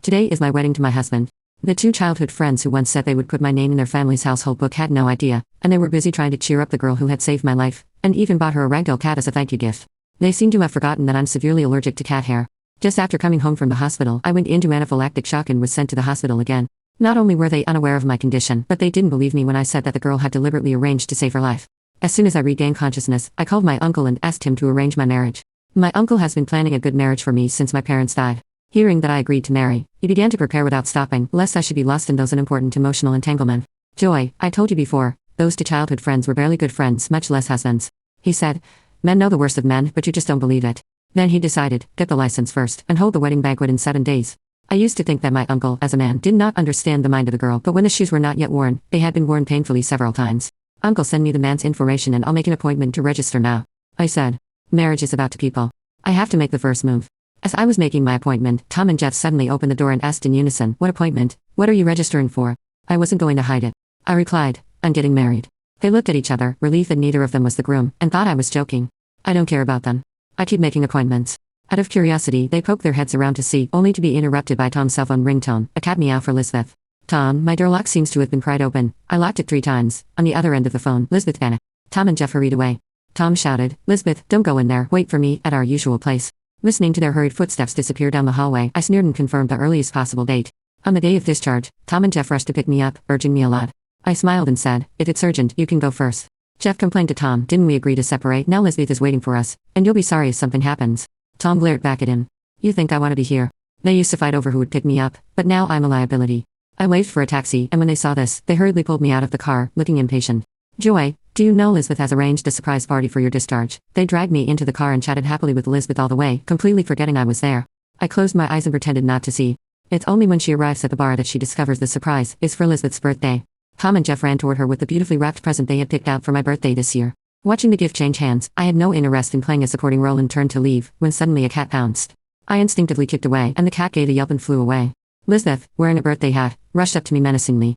Today is my wedding to my husband. The two childhood friends who once said they would put my name in their family's household book had no idea, and they were busy trying to cheer up the girl who had saved my life, and even bought her a ragdoll cat as a thank you gift. They seem to have forgotten that I'm severely allergic to cat hair. Just after coming home from the hospital, I went into anaphylactic shock and was sent to the hospital again. Not only were they unaware of my condition, but they didn't believe me when I said that the girl had deliberately arranged to save her life. As soon as I regained consciousness, I called my uncle and asked him to arrange my marriage. My uncle has been planning a good marriage for me since my parents died. Hearing that I agreed to marry, he began to prepare without stopping, lest I should be lost in those unimportant emotional entanglement. Joy, I told you before, those two childhood friends were barely good friends, much less husbands. He said, men know the worst of men, but you just don't believe it. Then he decided, get the license first, and hold the wedding banquet in 7 days. I used to think that my uncle, as a man, did not understand the mind of the girl, but when the shoes were not yet worn, they had been worn painfully several times. Uncle, send me the man's information and I'll make an appointment to register now. I said, marriage is about two people. I have to make the first move. As I was making my appointment, Tom and Jeff suddenly opened the door and asked in unison, what appointment? What are you registering for? I wasn't going to hide it. I replied, I'm getting married. They looked at each other, relieved that neither of them was the groom, and thought I was joking. I don't care about them. I keep making appointments. Out of curiosity, they poked their heads around to see, only to be interrupted by Tom's cell phone ringtone, a cat meow for Lisbeth. Tom, my door lock seems to have been pried open. I locked it 3 times. On the other end of the phone, Lisbeth panicked. Tom and Jeff hurried away. Tom shouted, Lisbeth, don't go in there, wait for me, at our usual place. Listening to their hurried footsteps disappear down the hallway, I sneered and confirmed the earliest possible date. On the day of discharge, Tom and Jeff rushed to pick me up, urging me a lot. I smiled and said, if it's urgent, you can go first. Jeff complained to Tom, didn't we agree to separate? Now Lisbeth is waiting for us, and you'll be sorry if something happens. Tom glared back at him. You think I want to be here? They used to fight over who would pick me up, but now I'm a liability. I waved for a taxi, and when they saw this, they hurriedly pulled me out of the car, looking impatient. Joy, do you know Lisbeth has arranged a surprise party for your discharge? They dragged me into the car and chatted happily with Lisbeth all the way, completely forgetting I was there. I closed my eyes and pretended not to see. It's only when she arrives at the bar that she discovers the surprise is for Lisbeth's birthday. Tom and Jeff ran toward her with the beautifully wrapped present they had picked out for my birthday this year. Watching the gift change hands, I had no interest in playing a supporting role and turned to leave, when suddenly a cat pounced. I instinctively kicked away, and the cat gave a yelp and flew away. Lisbeth, wearing a birthday hat, rushed up to me menacingly.